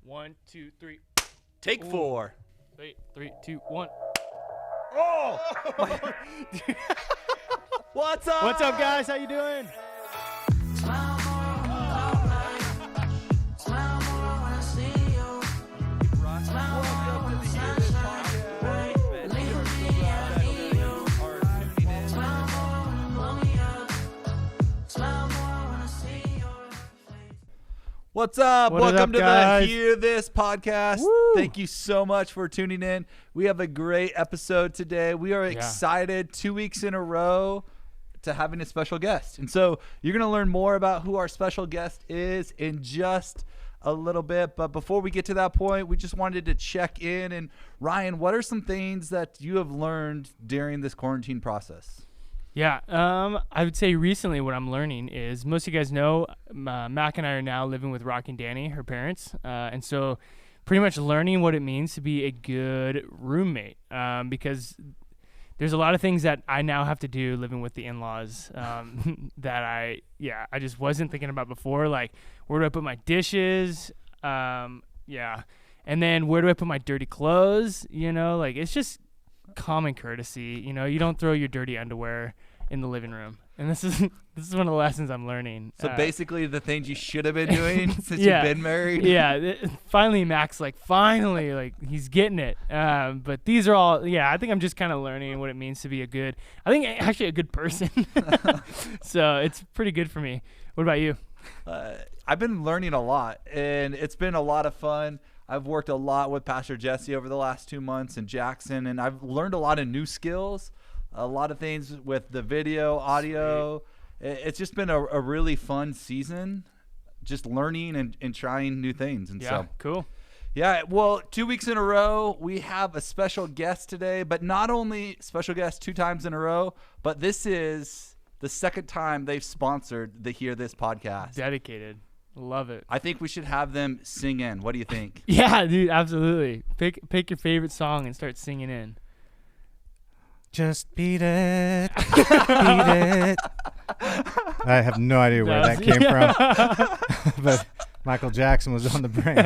1, 2, 3. Take 4. Wait, 3, 2, 1. Oh! What's up? What's up, guys? How you doing? What's up? Welcome to guys? the Hear This podcast. Woo! Thank you so much for tuning in. We have a great episode today. We are excited 2 weeks in a row to having a special guest. And so you're going to learn more about who our special guest is in just a little bit. But before we get to that point, we just wanted to check in. And Ryan, what are some things that you have learned during this quarantine process? Yeah, I would say recently what I'm learning is most of you guys know Mac and I are now living with Rocky and Danny, her parents, and so pretty much learning what it means to be a good roommate because there's a lot of things that I now have to do living with the in-laws that I just wasn't thinking about before, like where do I put my dishes, and then where do I put my dirty clothes, like it's just common courtesy. You don't throw your dirty underwear in the living room, and this is one of the lessons I'm learning. So basically the things you should have been doing since you've been married. Finally Mac's finally he's getting it, but these are all I think I'm just kind of learning what it means to be a good person. So it's pretty good for me. What about you? I've been learning a lot, and it's been a lot of fun. I've worked a lot with Pastor Jesse over the last 2 months in Jackson, and I've learned a lot of new skills, a lot of things with the video, audio. It's just been a really fun season, just learning and trying new things. And so cool. Yeah, well, 2 weeks in a row, we have a special guest today, but not only special guest 2 times in a row, but this is the second time they've sponsored the Hear This podcast. Dedicated. Love it. I think we should have them sing in. What do you think? Yeah, dude, absolutely. Pick your favorite song and start singing in. Just beat it. Beat it. I have no idea where that came from. But Michael Jackson was on the brain.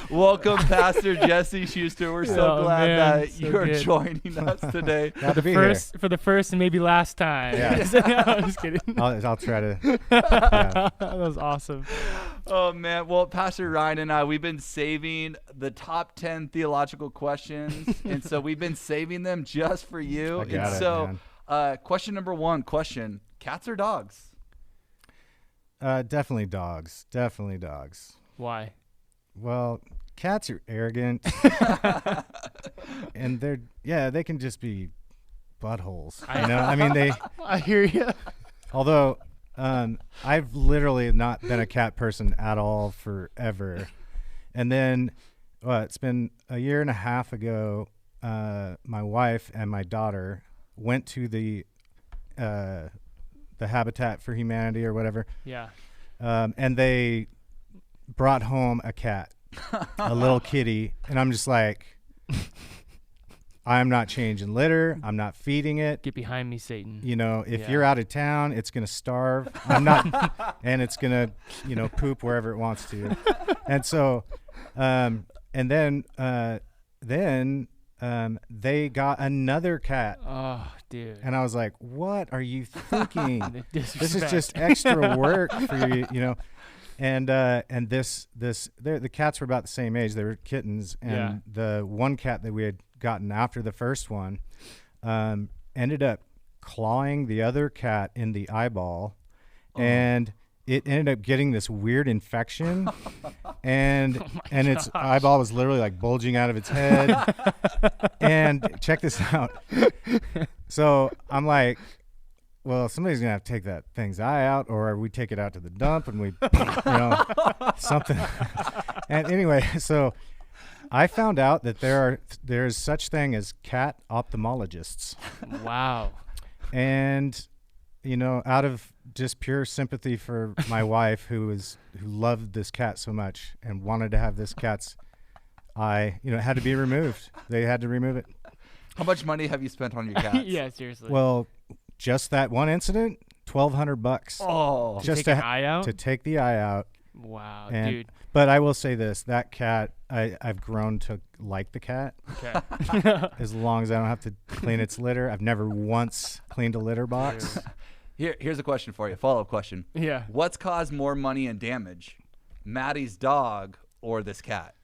Welcome, Pastor Jesse Shuster. We're so glad that you are joining us today. Glad to be here. For the first and maybe last time. Yeah. No, I'm just kidding. I'll try to. That was awesome. Oh, man. Well, Pastor Ryan and I, we've been saving the top 10 theological questions. And so we've been saving them just for you. I got and it, so man. Question number 1, cats or dogs? Definitely dogs. Definitely dogs. Why? Well, cats are arrogant. And they can just be buttholes. I mean, I hear you. Although I've literally not been a cat person at all forever. And then it's been a year and a half ago, my wife and my daughter went to the Habitat for Humanity or whatever. Yeah. And they brought home a cat, a little kitty. And I'm just like, I'm not changing litter. I'm not feeding it. Get behind me, Satan. If you're out of town, it's going to starve. I'm not, and it's going to, poop wherever it wants to. And so, and then they got another cat. Oh, dude. And I was like, what are you thinking? This is just extra work for you, And the cats were about the same age. They were kittens. And the one cat that we had gotten after the first one ended up clawing the other cat in the eyeball. Oh. And it ended up getting this weird infection. And its eyeball was literally bulging out of its head. And check this out. So I'm like, well, somebody's going to have to take that thing's eye out, or we take it out to the dump and we, something. And anyway, so I found out that there's such thing as cat ophthalmologists. Wow. And, out of just pure sympathy for my wife, who loved this cat so much and wanted to have this cat's eye, it had to be removed. They had to remove it. How much money have you spent on your cats? Yeah, seriously. Well, just that one incident, $1,200. Oh, just to take the eye out? To take the eye out. Wow, And, dude. But I will say this: that cat, I've grown to like the cat. Okay. As long as I don't have to clean its litter. I've never once cleaned a litter box. Here's a question for you. Follow-up question. Yeah. What's caused more money and damage, Maddie's dog or this cat?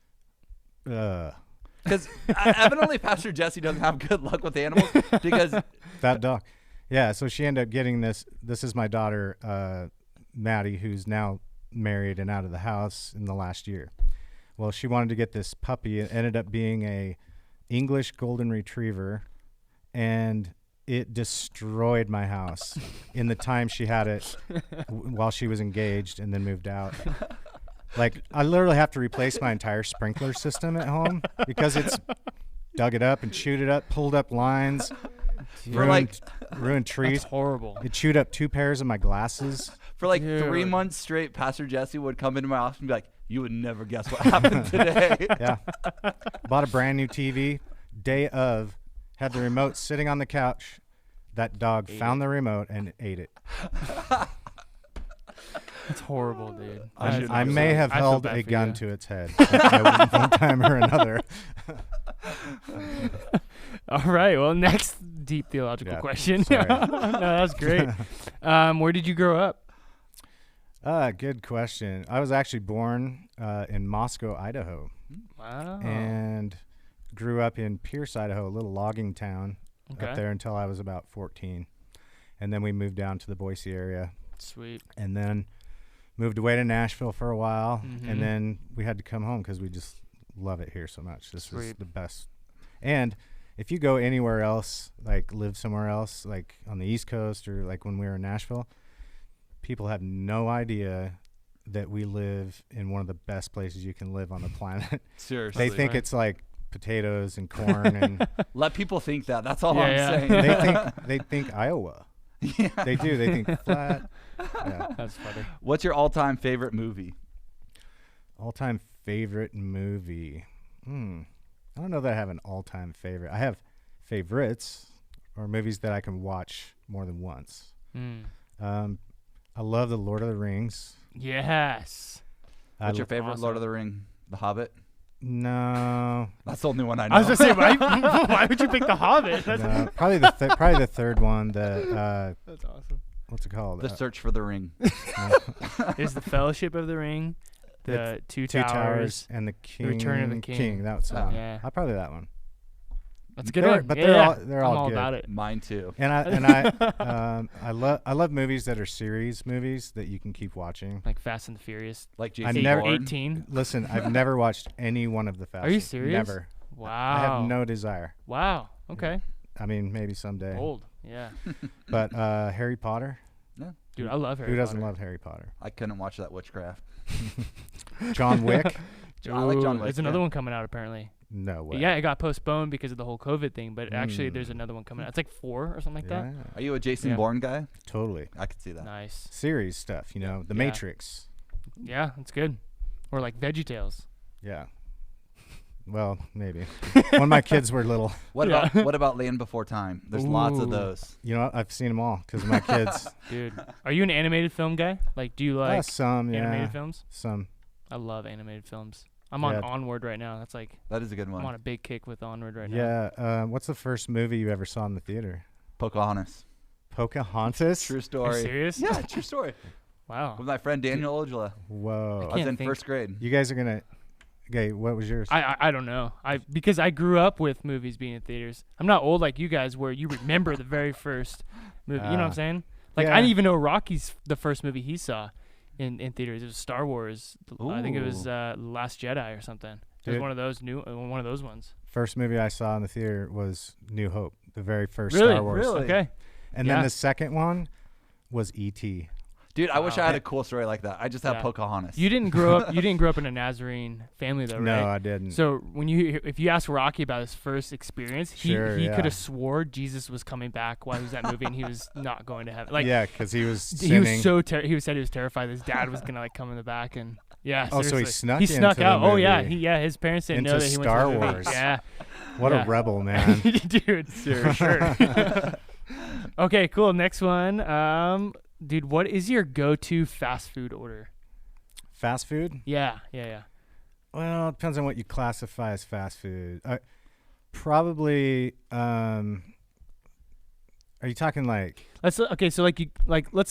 Because evidently Pastor Jesse doesn't have good luck with animals because that dog. Yeah, so she ended up getting this. This is my daughter, Maddie, who's now married and out of the house in the last year. Well, she wanted to get this puppy. It ended up being a English golden retriever, and it destroyed my house in the time she had it while she was engaged and then moved out. Like, I literally have to replace my entire sprinkler system at home because it's dug it up and chewed it up, pulled up lines, ruined trees. That's horrible. It chewed up 2 pairs of my glasses. For like 3 months straight, Pastor Jesse would come into my office and be like, "You would never guess what happened today." Yeah. Bought a brand new TV. Day of, had the remote sitting on the couch. That dog found the remote and ate it. That's horrible, dude. I may have held a gun to its head one time or another. All right. Well, next deep theological question. No, that's great. Where did you grow up? Good question. I was actually born in Moscow, Idaho. Wow. And grew up in Pierce, Idaho, a little logging town up there until I was about 14. And then we moved down to the Boise area. Sweet. And then moved away to Nashville for a while. And then we had to come home because we just love it here so much. This was the best. And if you go anywhere else, like live somewhere else, like on the East Coast or like when we were in Nashville, people have no idea that we live in one of the best places you can live on the planet. Seriously. They think it's like potatoes and corn and let people think that. That's all I'm saying. They think Iowa. Yeah. They do. They think flat. Yeah. That's funny. What's your all-time favorite movie? All-time favorite movie. I don't know that I have an all-time favorite. I have favorites or movies that I can watch more than once. I love The Lord of the Rings. Yes. What's your favorite Lord of the Ring? The Hobbit? No. That's the only one I know. I was going to say, why would you pick The Hobbit? No, probably the third one. That's awesome. What's it called? The Search for the Ring. There's The Fellowship of the Ring, the Two Towers, and the King. The Return of the King. That's one. Yeah. I'll probably that one. That's a good one. But they're I'm all good. about it. Mine too. And I love movies that are series movies that you can keep watching. Like Fast and the Furious. Like Jason Bourne. 18. Listen, I've never watched any one of the Fast. Are you serious? Never. Wow. I have no desire. Wow. Okay. I mean, maybe someday. Bold. Yeah. But Harry Potter. Yeah. Dude, I love Harry Potter. Who doesn't love Harry Potter? I couldn't watch that witchcraft. John Wick. I like John Wick. There's another one coming out apparently. No way. Yeah, it got postponed because of the whole COVID thing, but actually there's another one coming out. It's like 4 or something like that. Are you a Jason Bourne guy? Totally. I could see that. Nice. Series stuff, The Matrix. Yeah, that's good. Or like VeggieTales. Yeah. Well, maybe. When my kids were little. What about Land Before Time? There's lots of those. You know what? I've seen them all because of my kids. Dude, are you an animated film guy? Like, do you like some animated films? Some. I love animated films. I'm on Onward right now. That is a good one. I'm on a big kick with Onward right now. Yeah. What's the first movie you ever saw in the theater? Pocahontas. Pocahontas? True story. Are you serious? Yeah, true story. Wow. With my friend Daniel Ojala. Whoa. I was in first grade. You guys are going to... Okay, what was yours? I don't know. Because I grew up with movies being in theaters. I'm not old like you guys where you remember the very first movie. You know what I'm saying? Like, I didn't even know Rocky's the first movie he saw in theaters. It was Star Wars. Ooh. I think it was Last Jedi or something. It was one of those ones. First movie I saw in the theater was New Hope, the very first Really? Star Wars. Really? Okay. And then the second one was E.T. Dude, I wish I had a cool story like that. I just have Pocahontas. You didn't grow up in a Nazarene family though, right? No, I didn't. So if you ask Rocky about his first experience, he could have swore Jesus was coming back while he was at that movie and he was not going to heaven. Like, because he was sinning. He said he was terrified his dad was gonna like come in the back and seriously. So he snuck out. The movie. Oh yeah, his parents didn't know that he went Star to the movie. Wars. Yeah. What a rebel, man. Dude, sure. Okay, cool. Next one. Dude, what is your go-to fast food order? Fast food? Yeah. Well, it depends on what you classify as fast food. Probably. Are you talking like? Let's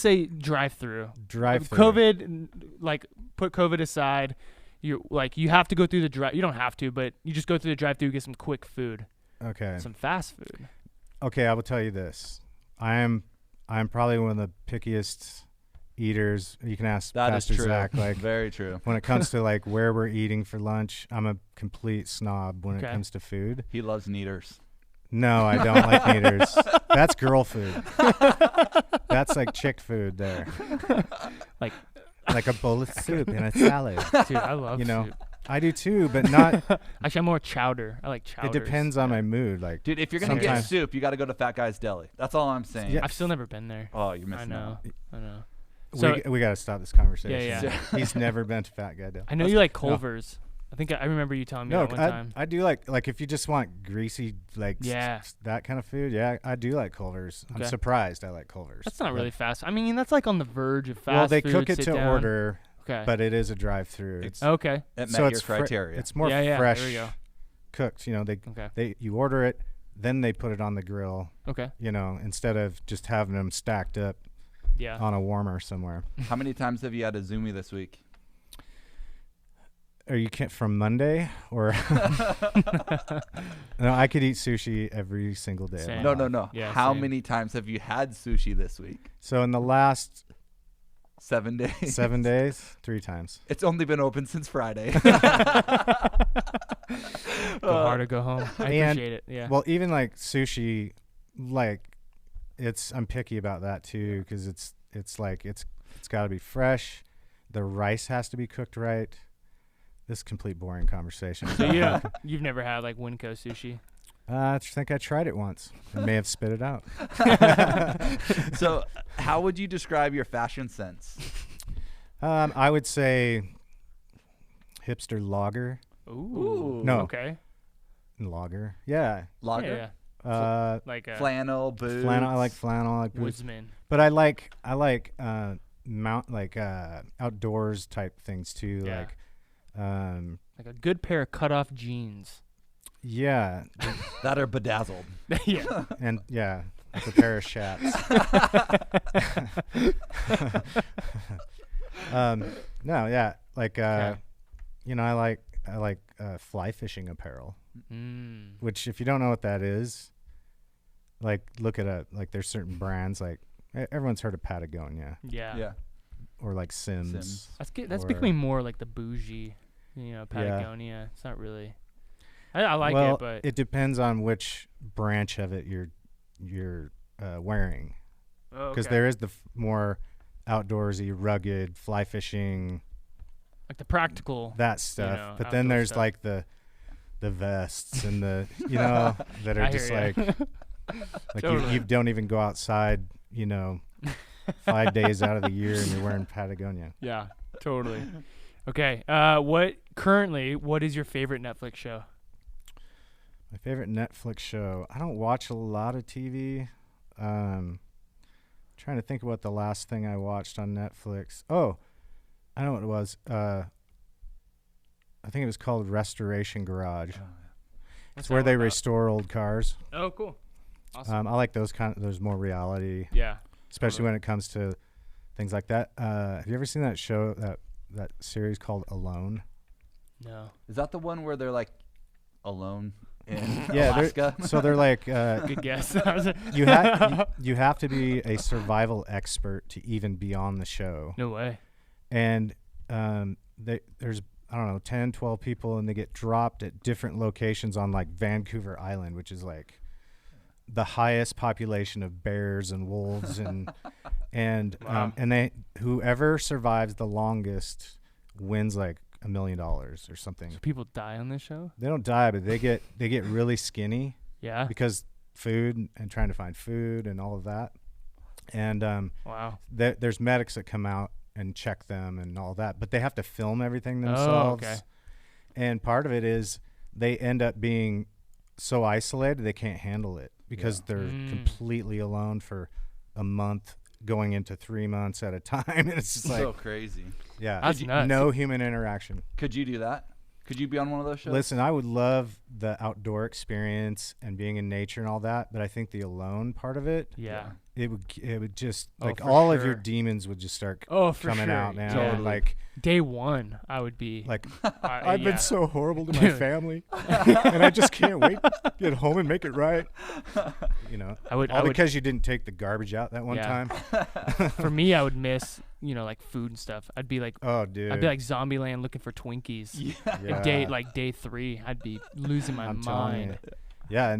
say drive-through. Drive-through. COVID, put COVID aside. You have to go through the drive. You don't have to, but you just go through the drive-through, get some quick food. Okay. Some fast food. Okay, I will tell you this. I'm probably one of the pickiest eaters. You can ask Pastor Zach. Very true. When it comes to where we're eating for lunch, I'm a complete snob when it comes to food. He loves Kneaders. No, I don't like Kneaders. That's girl food. That's like chick food there. Like a bowl of soup and a salad. Dude, I love soup. I do too, but not. Actually, I'm more chowder. I like chowder. It depends on my mood. Dude, if you're gonna get soup, you got to go to Fat Guy's Deli. That's all I'm saying. Yeah. I've still never been there. Oh, you're missing out. I know. So we got to stop this conversation. Yeah. He's never been to Fat Guy Deli. I know you like Culver's. I think I remember you telling me that one time. I do like if you just want greasy that kind of food. Yeah, I do like Culver's. I'm surprised I like Culver's. That's not really fast. I mean, that's on the verge of fast food. Well, they cook it to order. Okay. But it is a drive-through. Okay. It met your criteria. It's more fresh. There we go. Cooked. You order it, then they put it on the grill. Okay. Instead of just having them stacked up. Yeah. On a warmer somewhere. How many times have you had a Zoomy this week? Are you from Monday or? No, I could eat sushi every single day. Same. No. Yeah, How same. many times have you had sushi this week? So in the last 7 days. 7 days, 3 times. It's only been open since Friday. Go hard or go home. I appreciate it. Yeah. Well, even sushi, I'm picky about that too because it's got to be fresh. The rice has to be cooked right. This is complete boring conversation. So you've never had Winco sushi? I think I tried it once. I may have spit it out. So, how would you describe your fashion sense? I would say hipster lager. Ooh. No. Okay. Lager. Yeah. Lager. Yeah. Flannel, boots. Flannel. I like flannel. I like boots. Woodsman. But I like outdoors type things too. Yeah. Like a good pair of cut-off jeans. Yeah. That are bedazzled. Yeah. And like a pair of shats. No, yeah. I like fly fishing apparel. Which if you don't know what that is, look it up. There's certain brands everyone's heard of Patagonia. Yeah. Or Sims. That's becoming more like the bougie, Patagonia. Yeah. It's not really. I like it, but it depends on which branch of it you're wearing. Because there is the more outdoorsy, rugged fly fishing, the practical that stuff. But then there's stuff. the vests and the that are just totally. you don't even go outside 5 days out of the year and you're wearing Patagonia. Yeah, totally. Okay. What is your favorite Netflix show? My favorite Netflix show. I don't watch a lot of TV. Trying to think of what the last thing I watched on Netflix. Oh, I know what it was. I think it was called Restoration Garage. Oh, yeah. It's where they restore old cars. Oh, cool. Awesome. I like those those more reality. Yeah. Especially when it comes to things like that. Have you ever seen that show, that series called Alone? No. Is that the one where they're alone in yeah, Alaska? They're good guess. you have to be a survival expert to even be on the show. No way. And there's I don't know 10, 12 people, and they get dropped at different locations on Vancouver Island, which is the highest population of bears and wolves and wow. And they whoever survives the longest wins $1 million or something. So people die on this show? They don't die, but they get really skinny. Yeah. Because food and trying to find food and all of that. And wow. There's medics that come out and check them and all that, but they have to film everything themselves. Oh, okay. And part of it is they end up being so isolated they can't handle it because they're completely alone for a month going into 3 months at a time. And it's just so like crazy. Yeah, That's nuts. no human interaction. Could you do that? Could you be on one of those shows? Listen, I would love the outdoor experience and being in nature and all that, but I think the alone part of it, Yeah. it would just Oh, like for all of sure. your demons would just start Oh, for coming sure. out, man. Totally. Like Day one, I would be like I've been so horrible to my family, and I just can't wait to get home and make it right. You know, because you didn't take the garbage out that one time. For me, I would miss, like food and stuff. I'd be like, oh, dude, I'd be like Zombieland looking for Twinkies. Yeah. Day 3, I'd be losing my I'm telling mind. you. Yeah,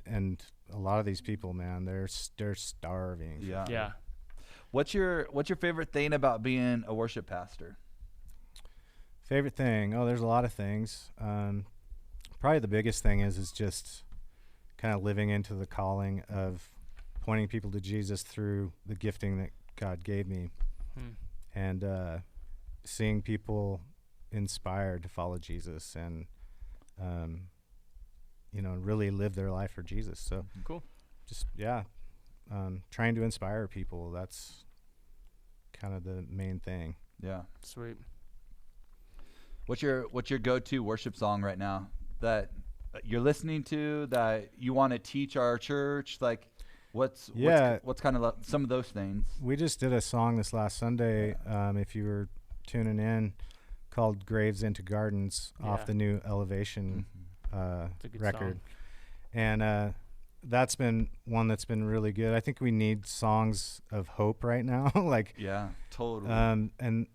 and a lot of these people, man, they're starving. Yeah. What's your favorite thing about being a worship pastor? Favorite thing? Oh, there's a lot of things. Probably the biggest thing is just kind of living into the calling of pointing people to Jesus through the gifting that God gave me, and seeing people inspired to follow Jesus and really live their life for Jesus. So cool. Just trying to inspire people. That's kind of the main thing. Yeah. Sweet. What's your go-to worship song right now that you're listening to that you want to teach our church? Like, what's kind of some of those things? We just did a song this last Sunday. If you were tuning in, called "Graves into Gardens" off the new Elevation record, song. And that's been one that's been really good. I think we need songs of hope right now, like totally, and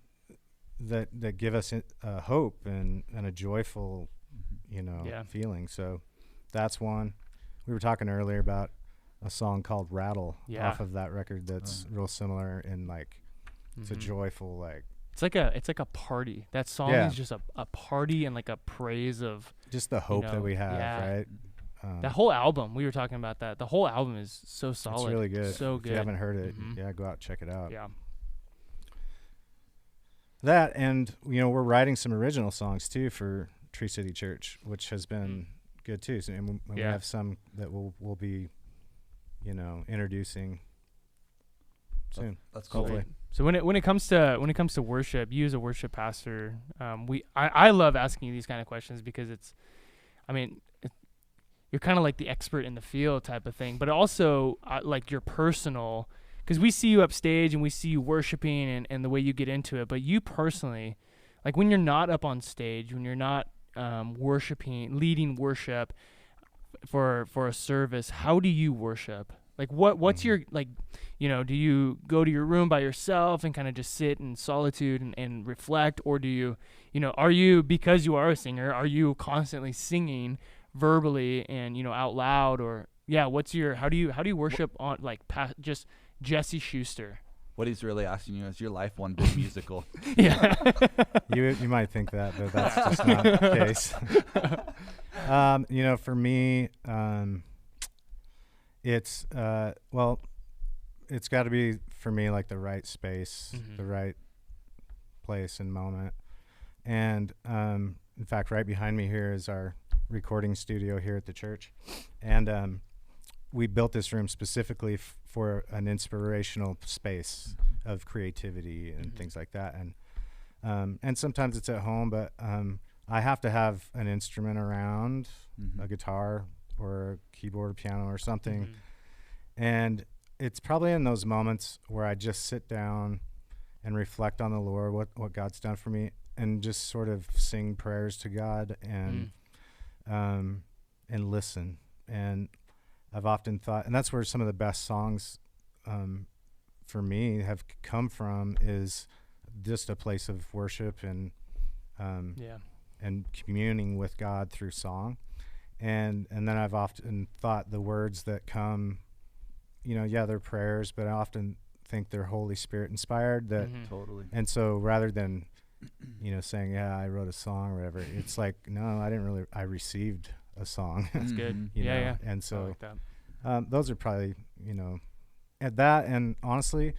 that give us hope and a joyful, feeling. So that's one. We were talking earlier about a song called "Rattle" off of that record. That's real similar and like it's a joyful like. It's like a party. That song is just a party and like a praise of just the hope that we have, right? That whole album, we were talking about that. The whole album is so solid. It's really good. So if good. If you haven't heard it, go out and check it out. Yeah. That and we're writing some original songs too for Tree City Church, which has been good too. So, and we have some that we'll be, introducing soon. That's cool. Hopefully. So when it comes to worship, you as a worship pastor, I love asking you these kind of questions because you're kind of like the expert in the field type of thing, but also like your personal, because we see you upstage and we see you worshiping and the way you get into it, but you personally, like when you're not up on stage, when you're not worshiping, leading worship for a service, how do you worship? Like what's your, like, do you go to your room by yourself and kind of just sit in solitude and reflect? Or do you, are you, because you are a singer, are you constantly singing verbally and, out loud? Or how do you worship on like just Jesse Shuster? What he's really asking you is your life one big musical. Yeah. You might think that, but that's just not the case. For me, it's it's got to be for me like the right space, the right place and moment. And in fact, right behind me here is our recording studio here at the church, and we built this room specifically for an inspirational space of creativity and things like that. And sometimes it's at home, but I have to have an instrument around, a guitar or a keyboard or piano or something. And it's probably in those moments where I just sit down and reflect on the Lord, what God's done for me, and just sort of sing prayers to God and listen. And I've often thought, and that's where some of the best songs for me have come from, is just a place of worship and communing with God through song. And then I've often thought the words that come, they're prayers, but I often think they're Holy Spirit inspired. That Totally. And so rather than, saying, I wrote a song or whatever, it's like, no, I received a song. That's good. And so I like that. those are probably, at that, and honestly,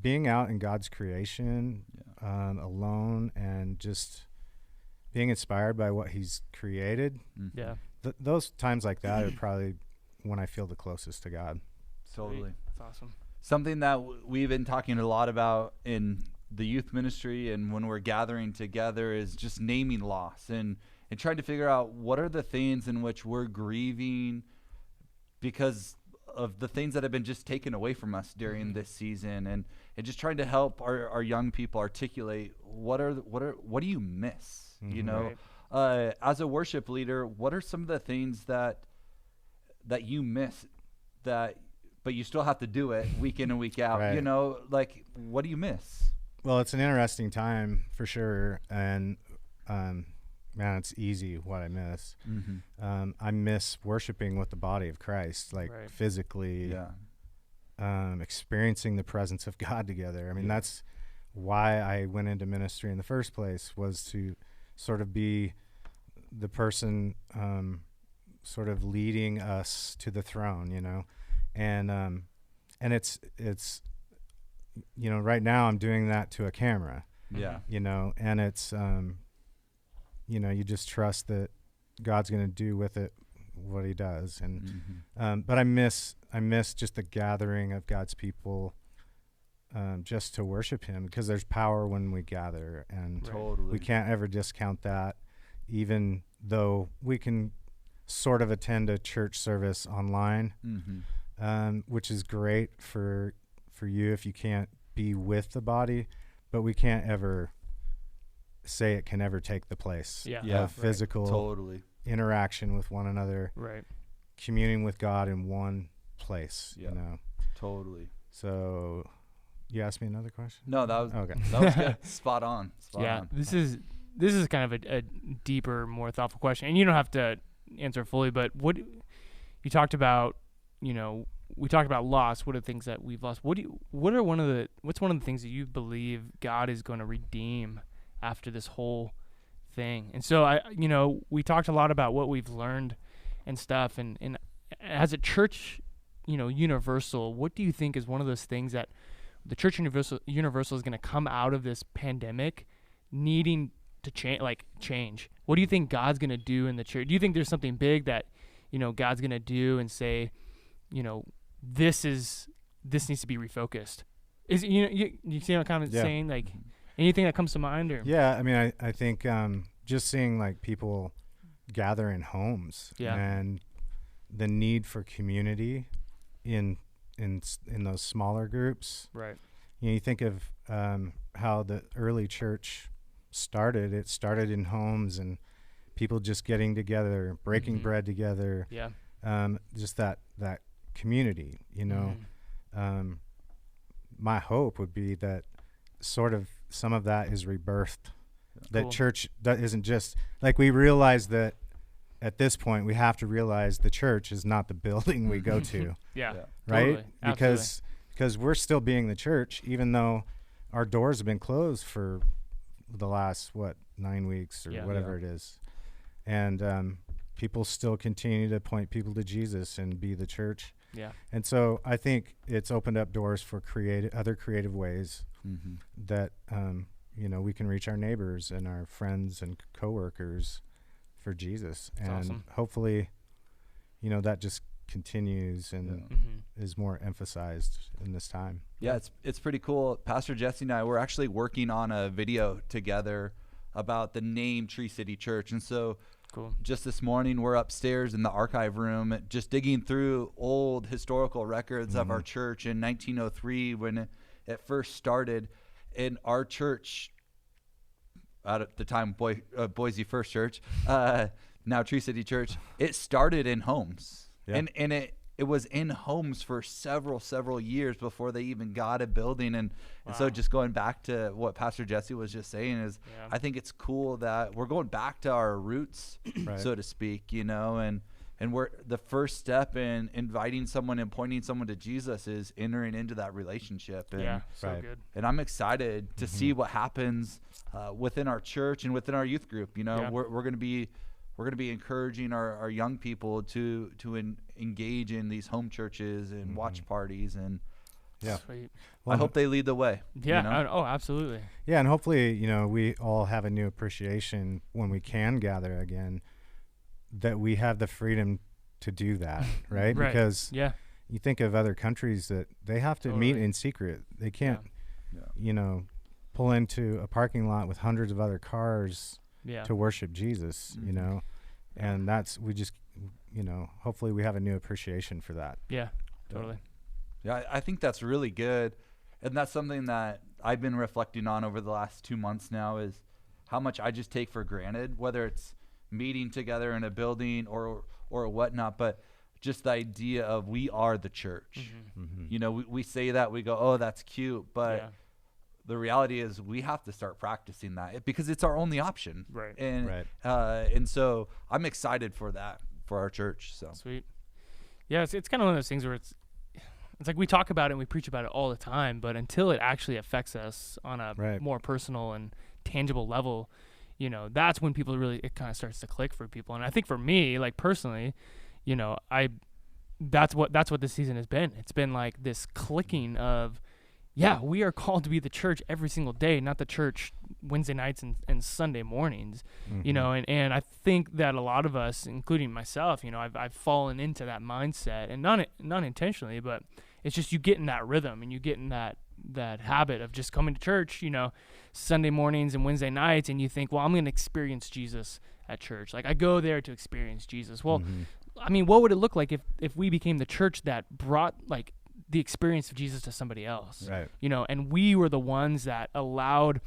being out in God's creation, alone, and just being inspired by what He's created. Those times like that are probably when I feel the closest to God. Totally. That's awesome. something that we've been talking a lot about in the youth ministry and when we're gathering together is just naming loss and trying to figure out what are the things in which we're grieving because of the things that have been just taken away from us during this season, and just trying to help our young people articulate what do you miss? You know, Right. as a worship leader, what are some of the things that you miss but you still have to do it week in and week out? Right. You know, like, what do you miss? Well, it's an interesting time for sure, and man, it's easy what I miss. I miss worshiping with the body of Christ, like Right. physically, Yeah. experiencing the presence of God together. I mean, that's why I went into ministry in the first place, was to sort of be the person sort of leading us to the throne, you know, and it's you know, right now I'm doing that to a camera, Yeah. you know, and it's you know, you just trust that God's going to do with it what he does. And but I miss just the gathering of God's people just to worship him, because there's power when we gather, and Totally. we can't ever discount that, even though we can sort of attend a church service online, which is great for you if you can't be with the body, but we can't ever say it can ever take the place Yeah. of physical Totally. interaction with one another, Right. communing with God in one place, Yeah. you know. Totally. So you asked me another question? No, that was Okay. that was good. Spot on. Yeah. On. This is kind of a deeper, more thoughtful question, and you don't have to answer fully. But what you talked about, you know, we talked about loss. What are the things that we've lost? What's one of the things that you believe God is going to redeem after this whole thing? And so we talked a lot about what we've learned and stuff, and as a church, you know, universal, what do you think is one of those things that the church universal is going to come out of this pandemic needing to change? What do you think God's going to do in the church? Do you think there's something big that, you know, God's going to do and say, you know, this needs to be refocused? Is you see what I'm kind of saying? Like, anything that comes to mind? Or Yeah, I mean, I think just seeing like people gather in homes, and the need for community in those smaller groups. Right. You know, you think of how the early church started. It started in homes and people just getting together, breaking bread together. Yeah. Just that community, you know. My hope would be that sort of some of that is rebirthed. That church that isn't just like, we realize that at this point we have to realize the church is not the building we go to. Right? Totally. Because we're still being the church, even though our doors have been closed for the last 9 weeks or whatever it is, and people still continue to point people to Jesus and be the church. And so I think it's opened up doors for other creative ways that you know, we can reach our neighbors and our friends and coworkers for Jesus. That's and awesome. Hopefully, you know, that just continues and is more emphasized in this time. Yeah, it's pretty cool. Pastor Jesse and I were actually working on a video together about the name Tree City Church. And so just this morning, we're upstairs in the archive room just digging through old historical records of our church in 1903 when it first started. In our church, at the time Boise First Church, now Tree City Church, it started in homes. And it was in homes for several years before they even got a building. And so just going back to what Pastor Jesse was just saying is, I think it's cool that we're going back to our roots, so to speak, you know, and we're the first step in inviting someone and pointing someone to Jesus is entering into that relationship. And, good. And I'm excited to see what happens within our church and within our youth group. You know, we're going to be encouraging our young people to engage in these home churches and watch parties, and Sweet. I hope they lead the way. Yeah. You know? Oh, absolutely. Yeah, and hopefully, you know, we all have a new appreciation when we can gather again, that we have the freedom to do that, right? Because you think of other countries that they have to meet in secret. They can't, pull into a parking lot with hundreds of other cars to worship Jesus, and hopefully we have a new appreciation for that. Yeah, totally. Yeah, I think that's really good. And that's something that I've been reflecting on over the last 2 months now, is how much I just take for granted, whether it's meeting together in a building or whatnot, but just the idea of we are the church. We say that, we go, oh, that's cute, but the reality is we have to start practicing that because it's our only option. Right. And so I'm excited for that, for our church. So sweet. Yeah, it's kind of one of those things where it's like we talk about it and we preach about it all the time, but until it actually affects us on a more personal and tangible level, that's when it kind of starts to click for people. And I think for me, like personally, that's what this season has been. It's been like this clicking of, we are called to be the church every single day, not the church Wednesday nights and Sunday mornings, and I think that a lot of us, including myself, I've fallen into that mindset, and not intentionally, but it's just you get in that rhythm and you get in that habit of just coming to church, Sunday mornings and Wednesday nights, and you think, well, I'm going to experience Jesus at church. Like I go there to experience Jesus. Well, I mean, what would it look like if we became the church that brought like the experience of Jesus to somebody else, right? And we were the ones that allowed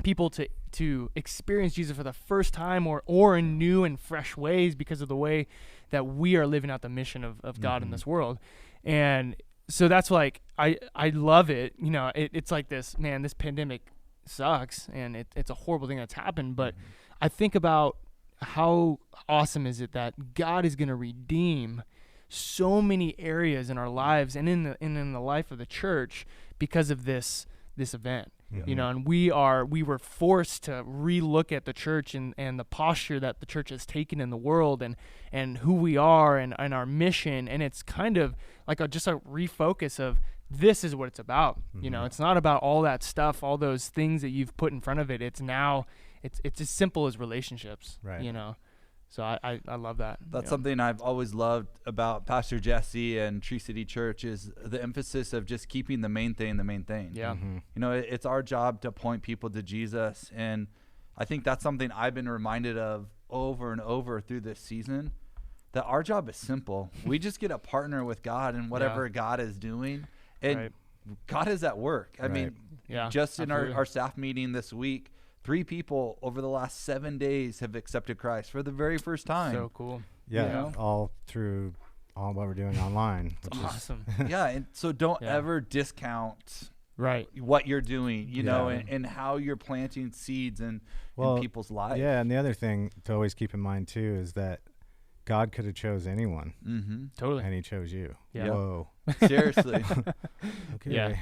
people to experience Jesus for the first time or in new and fresh ways because of the way that we are living out the mission of God in this world. And so that's like, I love it. It's like this, man, this pandemic sucks and it's a horrible thing that's happened. But I think about how awesome is it that God is going to redeem so many areas in our lives and in the life of the church because of this event. And we were forced to relook at the church and the posture that the church has taken in the world and who we are and our mission. And it's kind of like just a refocus of this is what it's about. It's not about all that stuff, all those things that you've put in front of it. It's now, it's as simple as relationships, right. So I love that. That's something I've always loved about Pastor Jesse and Tree City Church is the emphasis of just keeping the main thing the main thing. Yeah. It's our job to point people to Jesus. And I think that's something I've been reminded of over and over through this season, that our job is simple. We just get to partner with God in whatever God is doing. And God is at work. I mean, just in our staff meeting this week, 3 people over the last 7 days have accepted Christ for the very first time. So cool. Yeah, all through all what we're doing online. Which is awesome. And so don't ever discount what you're doing, and how you're planting seeds in people's lives. Yeah, and the other thing to always keep in mind too is that God could have chose anyone. Totally. And he chose you. Yeah. Whoa. Seriously. Okay.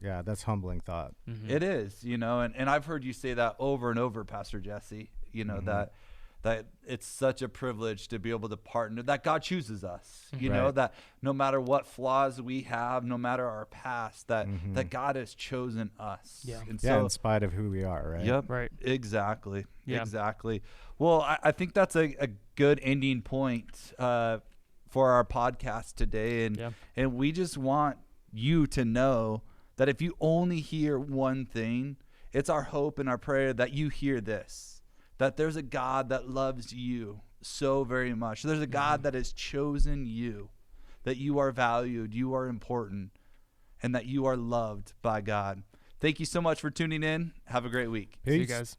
Yeah, that's humbling thought. It is, and I've heard you say that over and over, Pastor Jesse, that it's such a privilege to be able to partner, that God chooses us, that no matter what flaws we have, no matter our past, that God has chosen us. Yeah. And so, in spite of who we are, right? Yep. Right. Exactly. Yeah. Exactly. Well, I think that's a good ending point for our podcast today. And we just want you to know that if you only hear one thing, it's our hope and our prayer that you hear this, that there's a God that loves you so very much. There's a God that has chosen you, that you are valued, you are important, and that you are loved by God. Thank you so much for tuning in. Have a great week. Peace. See you guys.